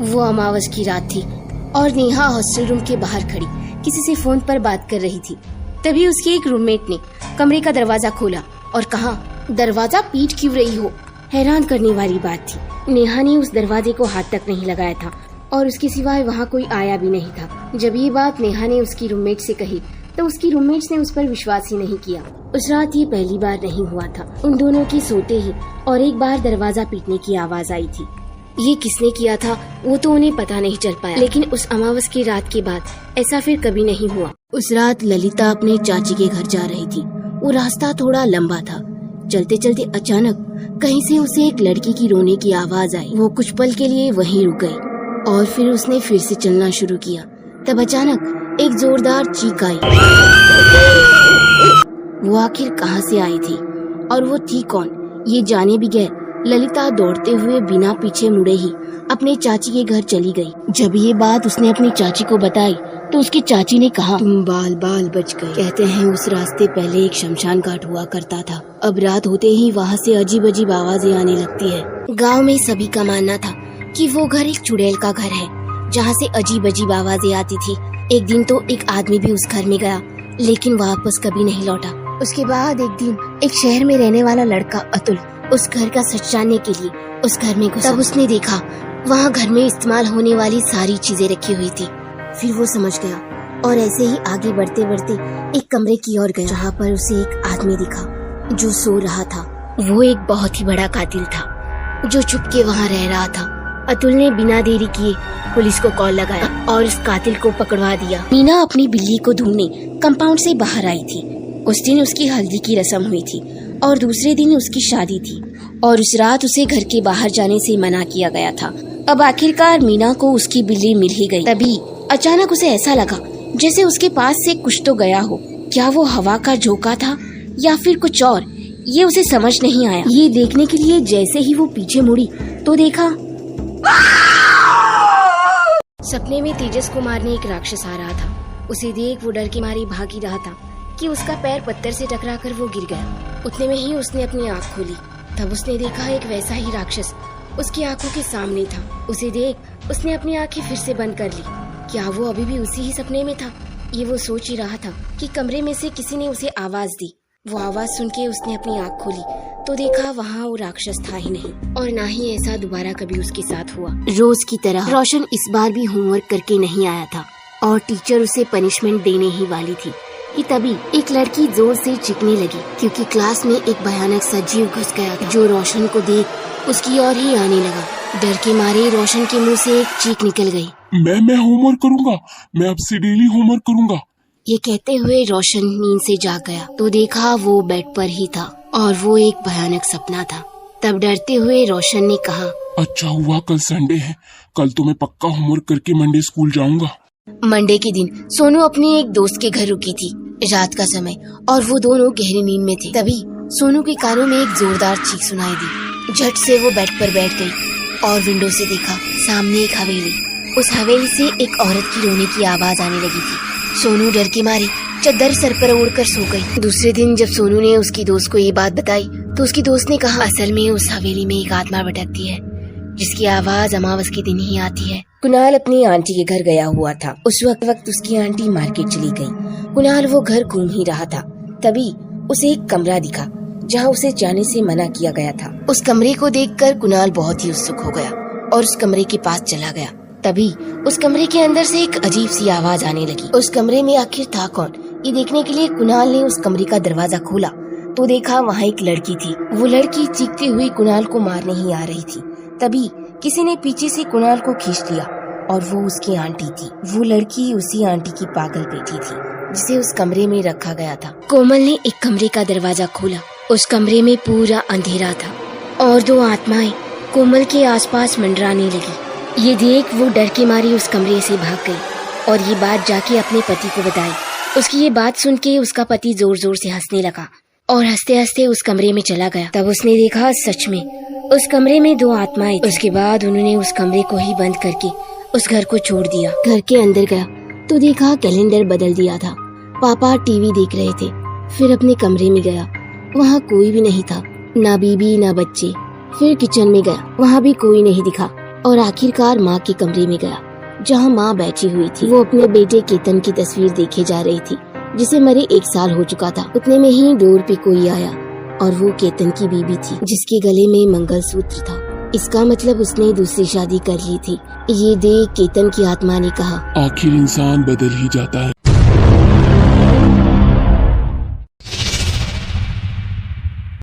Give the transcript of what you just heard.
वो अमावस की रात थी और नेहा हॉस्टल रूम के बाहर खड़ी किसी से फोन पर बात कर रही थी। तभी उसके एक रूममेट ने कमरे का दरवाजा खोला और कहा, दरवाजा पीट क्यों रही हो? हैरान करने वाली बात थी, नेहा ने उस दरवाजे को हाथ तक नहीं लगाया था और उसके सिवाय वहाँ कोई आया भी नहीं था। जब ये बात नेहा ने उसकी रूममेट से कही तो उसकी रूममेट्स ने उस पर विश्वास ही नहीं किया। उस रात ये पहली बार नहीं हुआ था। उन दोनों के सोते ही और एक बार दरवाजा पीटने की आवाज आई थी। ये किसने किया था वो तो उन्हें पता नहीं चल पाया, लेकिन उस अमावस की रात के बाद ऐसा फिर कभी नहीं हुआ। उस रात ललिता अपने चाची के घर जा रही थी। वो रास्ता थोड़ा लंबा था। चलते चलते अचानक कहीं से उसे एक लड़की की रोने की आवाज आई। वो कुछ पल के लिए वहीं रुक गई और फिर उसने फिर से चलना शुरू किया। तब अचानक एक जोरदार चीख आई। वो आखिर कहाँ से आई थी और वो थी कौन, ये जाने भी गए ललिता दौड़ते हुए बिना पीछे मुड़े ही अपने चाची के घर चली गई। जब ये बात उसने अपनी चाची को बताई तो उसकी चाची ने कहा, तुम बाल बाल बच गए। कहते हैं उस रास्ते पहले एक शमशान घाट हुआ करता था। अब रात होते ही वहाँ से अजीब अजीब आवाजें आने लगती है। गाँव में सभी का मानना था कि वो घर एक चुड़ैल का घर है जहाँ से अजीब अजीब आवाजें आती थी। एक दिन तो एक आदमी भी उस घर में गया लेकिन वापस कभी नहीं लौटा। उसके बाद एक दिन एक शहर में रहने वाला लड़का अतुल उस घर का सच जानने के लिए उस घर में घुसा। तब उसने देखा वहाँ घर में इस्तेमाल होने वाली सारी चीजें रखी हुई थी। फिर वो समझ गया और ऐसे ही आगे बढ़ते बढ़ते एक कमरे की ओर गया जहाँ पर उसे एक आदमी दिखा जो सो रहा था। वो एक बहुत ही बड़ा कातिल था जो छुप के वहाँ रह रहा था। अतुल ने बिना देरी किए पुलिस को कॉल लगाया और उस कातिल को पकड़वा दिया। मीना अपनी बिल्ली को ढूंढने कंपाउंड से बाहर आई थी। उस दिन उसकी हल्दी की रस्म हुई थी और दूसरे दिन उसकी शादी थी और उस रात उसे घर के बाहर जाने से मना किया गया था। अब आखिरकार मीना को उसकी बिल्ली मिल ही गई। तभी अचानक उसे ऐसा लगा जैसे उसके पास से कुछ तो गया हो। क्या वो हवा का झोंका था या फिर कुछ और, ये उसे समझ नहीं आया। ये देखने के लिए जैसे ही वो पीछे मुड़ी तो देखा सपने में तेजस को मारने एक राक्षस आ रहा था। उसे देख वो डर के मारे भाग ही रहा था कि उसका पैर पत्थर से टकराकर वो गिर गया। उतने में ही उसने अपनी आँख खोली। तब उसने देखा एक वैसा ही राक्षस उसकी आंखों के सामने था। उसे देख उसने अपनी आंखें फिर से बंद कर ली। क्या वो अभी भी उसी ही सपने में था? ये वो सोच ही रहा था कि कमरे में से किसी ने उसे आवाज दी। वो आवाज सुन के उसने अपनी आँख खोली तो देखा वहाँ वो राक्षस था ही नहीं और ना ही ऐसा दोबारा कभी उसके साथ हुआ। रोज की तरह रोशन इस बार भी होमवर्क करके नहीं आया था और टीचर उसे पनिशमेंट देने ही वाली थी कि तभी एक लड़की जोर से चीखने लगी क्योंकि क्लास में एक भयानक सा जीव घुस गया था जो रोशन को देख उसकी ओर ही आने लगा। डर के मारे रोशन के मुंह से एक चीख निकल गई, मैं होमवर्क करूंगा, मैं अब से डेली होमवर्क करूंगा। ये कहते हुए रोशन नींद से जाग गया तो देखा वो बेड पर ही था और वो एक भयानक सपना था। तब डरते हुए रोशन ने कहा, अच्छा हुआ कल संडे है, कल तो मैं पक्का होमवर्क करके मंडे स्कूल जाऊंगा। मंडे के दिन सोनू अपने एक दोस्त के घर रुकी थी रात का समय और वो दोनों गहरी नींद में थे। तभी सोनू के कानों में एक जोरदार चीख सुनाई दी। झट से वो बेड पर बैठ गई और विंडो से देखा सामने एक हवेली। उस हवेली से एक औरत की रोने की आवाज आने लगी थी। सोनू डर के मारे चद्दर सर पर ओढ़कर सो गई। दूसरे दिन जब सोनू ने उसकी दोस्त को ये बात बताई तो उसकी दोस्त ने कहा, असल में उस हवेली में एक आत्मा भटकती है जिसकी आवाज अमावस के दिन ही आती है। कुणाल अपनी आंटी के घर गया हुआ था। उस वक्त उसकी आंटी मार्केट चली गई। कुणाल वो घर घूम ही रहा था। तभी उसे एक कमरा दिखा जहाँ उसे जाने से मना किया गया था। उस कमरे को देखकर कुणाल बहुत ही उत्सुक हो गया और उस कमरे के पास चला गया। तभी उस कमरे के अंदर से एक अजीब सी आवाज आने लगी। उस कमरे में आखिर था कौन, ये देखने के लिए कुणाल ने उस कमरे का दरवाजा खोला तो देखा वहाँ एक लड़की थी। वो लड़की चीखती हुई कुणाल को मारने ही आ रही थी। तभी किसी ने पीछे से कुणाल को खींच लिया और वो उसकी आंटी थी। वो लड़की उसी आंटी की पागल बेटी थी जिसे उस कमरे में रखा गया था। कोमल ने एक कमरे का दरवाजा खोला। उस कमरे में पूरा अंधेरा था और दो आत्माएं कोमल के आसपास मंडराने लगी। ये देख वो डर के मारी उस कमरे से भाग गई और ये बात जाके अपने पति को बताई। उसकी ये बात सुन के उसका पति जोर जोर से हंसने लगा और हंसते हंसते उस कमरे में चला गया। तब उसने देखा सच में उस कमरे में दो आत्माएं। उसके बाद उन्होंने उस कमरे को ही बंद करके उस घर को छोड़ दिया। घर के अंदर गया तो देखा कैलेंडर बदल दिया था। पापा टीवी देख रहे थे। फिर अपने कमरे में गया, वहाँ कोई भी नहीं था, ना बीबी ना बच्चे। फिर किचन में गया, वहाँ भी कोई नहीं दिखा। और आखिरकार माँ के कमरे में गया, जहाँ माँ बैठी हुई थी। वो अपने बेटे केतन की तस्वीर देखे जा रही थी, जिसे मरे 1 साल हो चुका था। उतने में ही डोर पे कोई आया और वो केतन की बीबी थी, जिसके गले में मंगलसूत्र था। इसका मतलब उसने दूसरी शादी कर ली थी। ये देख केतन की आत्मा ने कहा, आखिर इंसान बदल ही जाता है।